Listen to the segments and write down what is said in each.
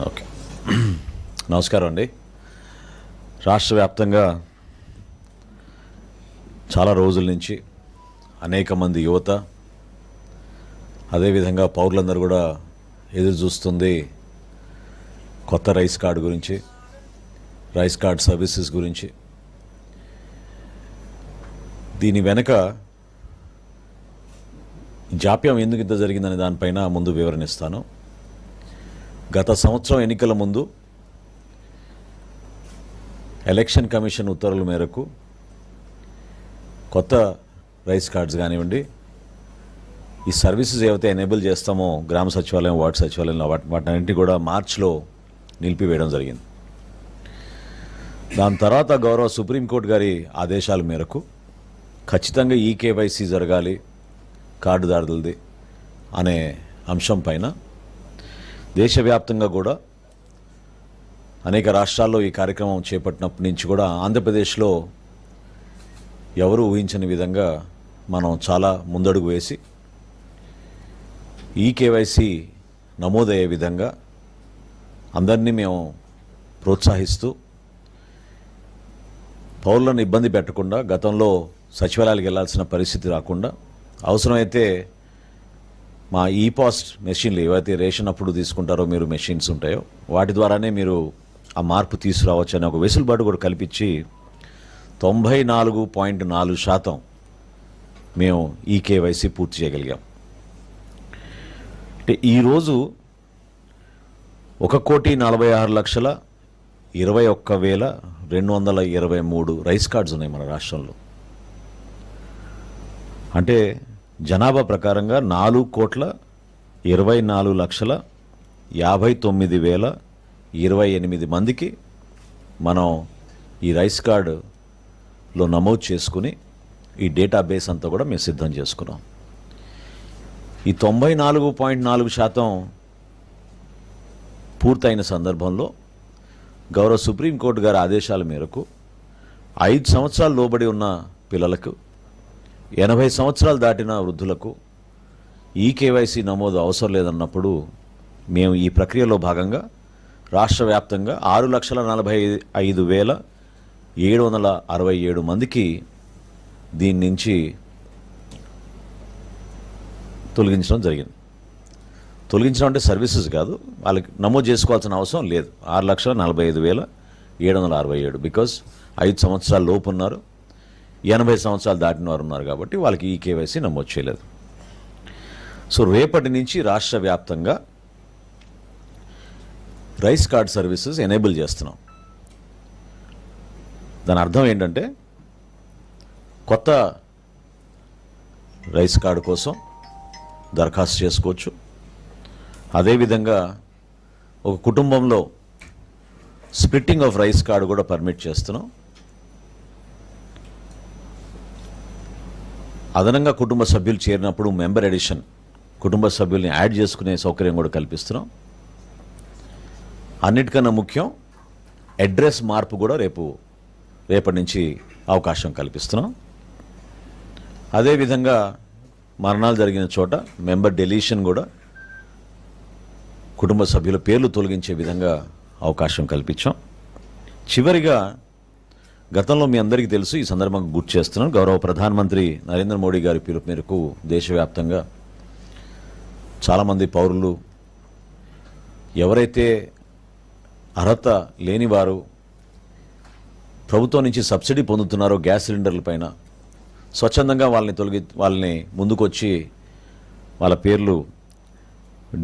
Okay, నమస్కారం అండి. రాష్ట్ర వ్యాప్తంగా చాలా రోజుల నుంచి అనేక మంది యువత, అదేవిధంగా పౌరులందరూ కూడా ఎదురు చూస్తుంది కొత్త రైస్ కార్డు గురించి, రైస్ కార్డ్ సర్వీసెస్ గురించి. దీని వెనక జాప్యం ఎందుకు ఇంత జరిగిందనే దానిపైన ముందు వివరణిస్తాను. గత సంవత్సరం ఎన్నికల ముందు ఎలక్షన్ కమిషన్ ఉత్తర్వుల మేరకు కొత్త రైస్ కార్డ్స్ కానివ్వండి, ఈ సర్వీసెస్ ఏవైతే ఎనేబుల్ చేస్తామో గ్రామ సచివాలయం, వార్డు సచివాలయంలో వాటన్నింటినీ కూడా మార్చిలో నిలిపివేయడం జరిగింది. దాని తర్వాత గౌరవ సుప్రీంకోర్టు గారి ఆదేశాల మేరకు ఖచ్చితంగా ఈకేవైసీ జరగాలి కార్డుదారులది అనే అంశం పైన దేశవ్యాప్తంగా కూడా అనేక రాష్ట్రాల్లో ఈ కార్యక్రమం చేపట్టినప్పటి నుంచి కూడా ఆంధ్రప్రదేశ్లో ఎవరు ఊహించని విధంగా మనం చాలా ముందడుగు వేసి ఈకేవైసీ నమోదయ్యే విధంగా అందరినీ మేము ప్రోత్సహిస్తూ పౌరులను ఇబ్బంది పెట్టకుండా, గతంలో సచివాలయాలకు వెళ్లాల్సిన పరిస్థితి రాకుండా, అవసరమైతే మా ఈపాస్ మెషిన్లు ఏవైతే రేషన్ అప్పుడు తీసుకుంటారో మీరు మెషిన్స్ ఉంటాయో వాటి ద్వారానే మీరు ఆ మార్పు తీసుకురావచ్చు అనే ఒక వెసులుబాటు కూడా కల్పించి 94.4% మేము ఈకేవైసీ పూర్తి చేయగలిగాం. అంటే ఈరోజు 1,46,21,223 రైస్ కార్డ్స్ ఉన్నాయి మన రాష్ట్రంలో. అంటే జనాభా ప్రకారంగా 4,24,59,028 మందికి మనం ఈ రైస్ కార్డులో నమోదు చేసుకుని ఈ డేటాబేస్ అంతా కూడా మేము సిద్ధం చేసుకున్నాం. ఈ 94.4% పూర్తయిన సందర్భంలో గౌరవ సుప్రీంకోర్టు గారి ఆదేశాల మేరకు 5 సంవత్సరాలు లోబడి ఉన్న పిల్లలకు, 80 సంవత్సరాలు దాటిన వృద్ధులకు ఈకేవైసీ నమోదు అవసరం లేదన్నప్పుడు మేము ఈ ప్రక్రియలో భాగంగా రాష్ట్ర వ్యాప్తంగా 6,45,767 మందికి దీని నుంచి తొలగించడం జరిగింది. తొలగించడం అంటే సర్వీసెస్ కాదు, వాళ్ళకి నమోదు చేసుకోవాల్సిన అవసరం లేదు. 6,45,767 బికాజ్ 5 సంవత్సరాల లోపు ఉన్నారు, 80 సంవత్సరాలు దాటిన వారు ఉన్నారు కాబట్టి వాళ్ళకి ఈ కేవైసీ నమోదు చేయలేదు. సో రేపటి నుంచి రాష్ట్ర వ్యాప్తంగా రైస్ కార్డ్ సర్వీసెస్ ఎనేబుల్ చేస్తున్నాం. దాని అర్థం ఏంటంటే కొత్త రైస్ కార్డు కోసం దరఖాస్తు చేసుకోవచ్చు. అదేవిధంగా ఒక కుటుంబంలో స్ప్లిట్టింగ్ ఆఫ్ రైస్ కార్డు కూడా పర్మిట్ చేస్తున్నాం. అదనంగా కుటుంబ సభ్యులు చేరినప్పుడు మెంబర్ ఎడిషన్, కుటుంబ సభ్యుల్ని యాడ్ చేసుకునే సౌకర్యం కూడా కల్పిస్తున్నాం. అన్నిటికన్నా ముఖ్యం అడ్రస్ మార్పు కూడా రేపటి నుంచి అవకాశం కల్పిస్తున్నాం. అదేవిధంగా మరణాలు జరిగిన చోట మెంబర్ డెలీషన్ కూడా, కుటుంబ సభ్యుల పేర్లు తొలగించే విధంగా అవకాశం కల్పించాం. చివరిగా గతంలో మీ అందరికీ తెలుసు, ఈ సందర్భంగా గుర్తు చేస్తున్నాను, గౌరవ ప్రధానమంత్రి నరేంద్ర మోడీ గారి పిలుపు మేరకు దేశవ్యాప్తంగా చాలామంది పౌరులు ఎవరైతే అర్హత లేనివారు ప్రభుత్వం నుంచి సబ్సిడీ పొందుతున్నారో గ్యాస్ సిలిండర్ల పైన స్వచ్ఛందంగా వాళ్ళని ముందుకొచ్చి వాళ్ళ పేర్లు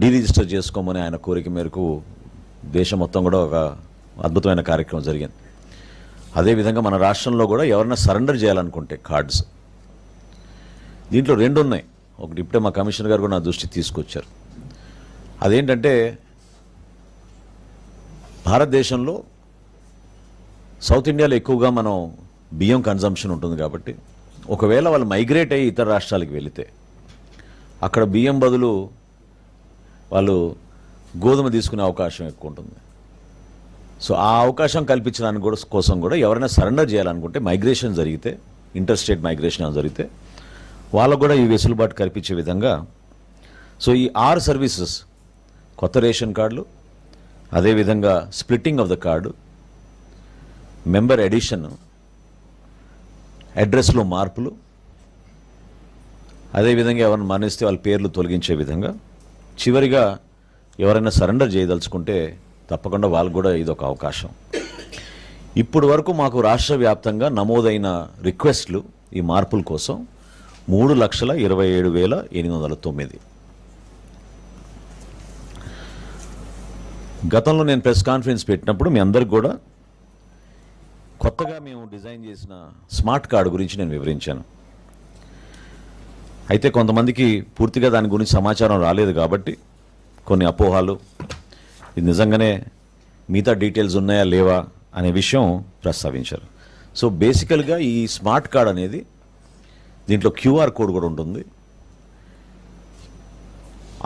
డీరిజిస్టర్ చేసుకోమని ఆయన కోరిక మేరకు దేశం మొత్తం కూడా ఒక అద్భుతమైన కార్యక్రమం జరిగింది. అదేవిధంగా మన రాష్ట్రంలో కూడా ఎవరైనా సరెండర్ చేయాలనుకుంటే కార్డ్స్, దీంట్లో 2 ఉన్నాయి. ఒకటి ఇప్పుడే మా కమిషనర్ గారు కూడా నా దృష్టికి తీసుకొచ్చారు. అదేంటంటే భారతదేశంలో సౌత్ ఇండియాలో ఎక్కువగా మనం బియ్యం కన్జంప్షన్ ఉంటుంది కాబట్టి ఒకవేళ వాళ్ళు మైగ్రేట్ అయ్యి ఇతర రాష్ట్రాలకు వెళితే అక్కడ బియ్యం బదులు వాళ్ళు గోధుమ తీసుకునే అవకాశం ఎక్కువ ఉంటుంది. సో ఆ అవకాశం కల్పించడానికి కోసం కూడా ఎవరైనా సరెండర్ చేయాలనుకుంటే మైగ్రేషన్ జరిగితే, ఇంటర్ స్టేట్ మైగ్రేషన్ జరిగితే వాళ్ళకు కూడా ఈ వెసులుబాటు కల్పించే విధంగా సో ఈ 6 సర్వీసెస్, కొత్త రేషన్ కార్డులు, అదేవిధంగా splitting of the card, member addition, అడ్రస్లో మార్పులు, అదేవిధంగా ఎవరైనా మరణిస్తే వాళ్ళ పేర్లు తొలగించే విధంగా, చివరిగా ఎవరైనా సరెండర్ చేయదలుచుకుంటే తప్పకుండా వాళ్ళకు కూడా ఇదొక అవకాశం. ఇప్పుడు వరకు మాకు రాష్ట్ర వ్యాప్తంగా నమోదైన రిక్వెస్ట్లు ఈ మార్పుల కోసం 3,27,809. గతంలో నేను ప్రెస్ కాన్ఫరెన్స్ పెట్టినప్పుడు మీ అందరికి కూడా కొత్తగా మేము డిజైన్ చేసిన స్మార్ట్ కార్డు గురించి నేను వివరించాను. అయితే కొంతమందికి పూర్తిగా దాని గురించి సమాచారం రాలేదు కాబట్టి కొన్ని అపోహాలు, ఇది నిజంగానే మిగతా డీటెయిల్స్ ఉన్నాయా లేవా అనే విషయం ప్రస్తావించారు. సో బేసికల్గా ఈ స్మార్ట్ కార్డ్ అనేది దీంట్లో క్యూఆర్ కోడ్ కూడా ఉంటుంది.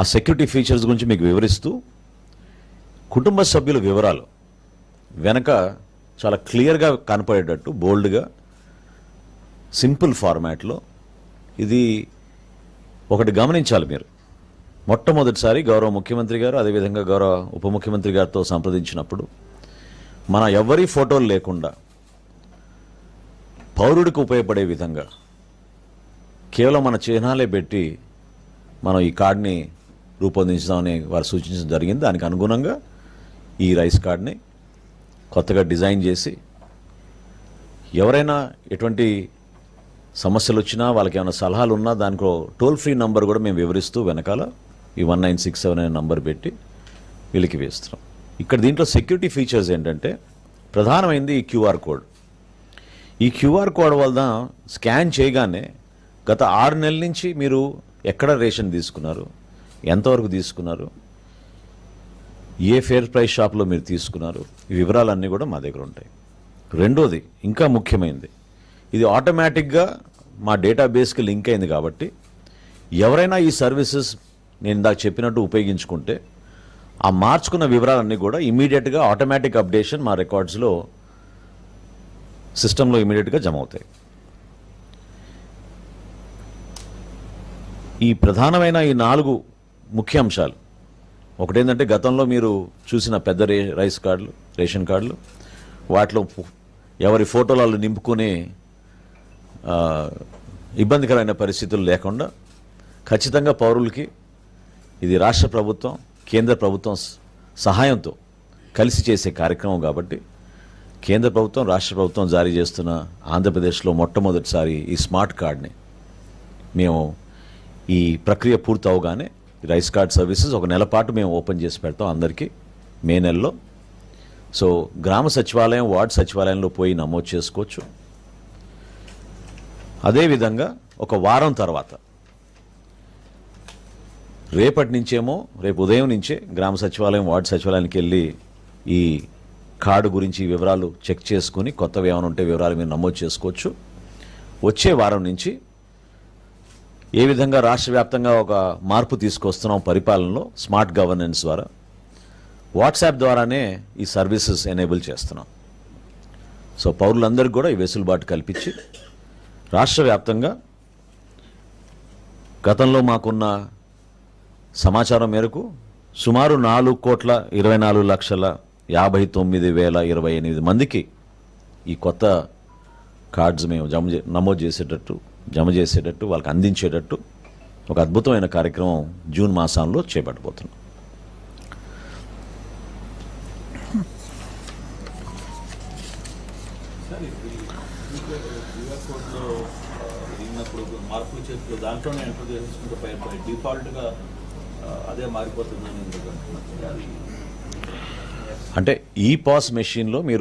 ఆ సెక్యూరిటీ ఫీచర్స్ గురించి మీకు వివరిస్తూ కుటుంబ సభ్యుల వివరాలు వెనక చాలా క్లియర్గా కనపడేటట్టు బోల్డ్గా సింపుల్ ఫార్మాట్లో, ఇది ఒకటి గమనించాలి మీరు. మొట్టమొదటిసారి గౌరవ ముఖ్యమంత్రి గారు అదేవిధంగా గౌరవ ఉప ముఖ్యమంత్రి గారితో సంప్రదించినప్పుడు మన ఎవరి ఫోటోలు లేకుండా పౌరుడికి ఉపయోగపడే విధంగా కేవలం మన చిహ్నాలే పెట్టి మనం ఈ కార్డ్ని రూపొందించుదామని వారు సూచించడం జరిగింది. దానికి అనుగుణంగా ఈ రైస్ కార్డ్ని కొత్తగా డిజైన్ చేసి ఎవరైనా ఎటువంటి సమస్యలు వచ్చినా వాళ్ళకి ఏమైనా సలహాలు ఉన్నా దానికి టోల్ ఫ్రీ నంబర్ కూడా మేము వివరిస్తూ వెనకాల ఈ 1967 అనే నంబర్ పెట్టి వీళ్ళకి వేస్తున్నాం. ఇక్కడ దీంట్లో సెక్యూరిటీ ఫీచర్స్ ఏంటంటే ప్రధానమైనది ఈ క్యూఆర్ కోడ్. ఈ క్యూఆర్ కోడ్ వల్ల స్కాన్ చేయగానే గత 6 నెలల నుంచి మీరు ఎక్కడ రేషన్ తీసుకున్నారు, ఎంతవరకు తీసుకున్నారు, ఏ ఫేర్ ప్రైస్ షాప్లో మీరు తీసుకున్నారు, ఈ వివరాలన్నీ కూడా మా దగ్గర ఉంటాయి. రెండోది ఇంకా ముఖ్యమైనది, ఇది ఆటోమేటిక్గా మా డేటాబేస్కి లింక్ అయింది కాబట్టి ఎవరైనా ఈ సర్వీసెస్ నేను ఇందాక చెప్పినట్టు ఉపయోగించుకుంటే ఆ మార్చుకున్న వివరాలన్నీ కూడా ఇమీడియట్గా ఆటోమేటిక్ అప్డేషన్ మా రికార్డ్స్లో సిస్టంలో ఇమీడియట్గా జమ అవుతాయి. ఈ ప్రధానమైన ఈ 4 ముఖ్య అంశాలు, ఒకటేంటంటే గతంలో మీరు చూసిన పెద్ద రైస్ కార్డులు, రేషన్ కార్డులు, వాటిలో ఎవరి ఫోటోలు నింపుకునే ఇబ్బందికరమైన పరిస్థితులు లేకుండా ఖచ్చితంగా పౌరులకి ఇది రాష్ట్ర ప్రభుత్వం కేంద్ర ప్రభుత్వం సహాయంతో కలిసి చేసే కార్యక్రమం కాబట్టి కేంద్ర ప్రభుత్వం రాష్ట్ర ప్రభుత్వం జారీ చేస్తున్న ఆంధ్రప్రదేశ్లో మొట్టమొదటిసారి ఈ స్మార్ట్ కార్డ్ని మేము ఈ ప్రక్రియ పూర్తి అవగానే రైస్ కార్డ్ సర్వీసెస్ 1 నెల పాటు మేము ఓపెన్ చేసి పెడతాం అందరికీ మే నెలలో. సో గ్రామ సచివాలయం, వార్డు సచివాలయంలో పోయి నమోదు చేసుకోవచ్చు. అదేవిధంగా 1 వారం తర్వాత రేపటి నుంచేమో, రేపు ఉదయం నుంచే గ్రామ సచివాలయం, వార్డు సచివాలయానికి వెళ్ళి ఈ కార్డు గురించి వివరాలు చెక్ చేసుకుని కొత్తవి ఏమైనా ఉంటే వివరాలు మీరు నమోదు చేసుకోవచ్చు. వచ్చే వారం నుంచి ఏ విధంగా రాష్ట్ర వ్యాప్తంగా ఒక మార్పు తీసుకొస్తున్నాం పరిపాలనలో స్మార్ట్ గవర్నెన్స్ ద్వారా, వాట్సాప్ ద్వారానే ఈ సర్వీసెస్ ఎనేబుల్ చేస్తున్నాం. సో పౌరులందరికీ కూడా ఈ వెసులుబాటు కల్పించి రాష్ట్ర వ్యాప్తంగా గతంలో మాకున్న సమాచారం మేరకు సుమారు 4,24,59,028 మందికి ఈ కొత్త కార్డ్స్ మేము జమ చేసేటట్టు వాళ్ళకి అందించేటట్టు ఒక అద్భుతమైన కార్యక్రమం జూన్ మాసంలో చేపట్టబోతున్నాం. మార్పులు చేస్తూ దాంట్లోనే ఎంటర్ చేసుకుంటే డిఫాల్ట్గా అదే మారిపోతుందని అంటే ఈ పాస్ మెషిన్లో మీరు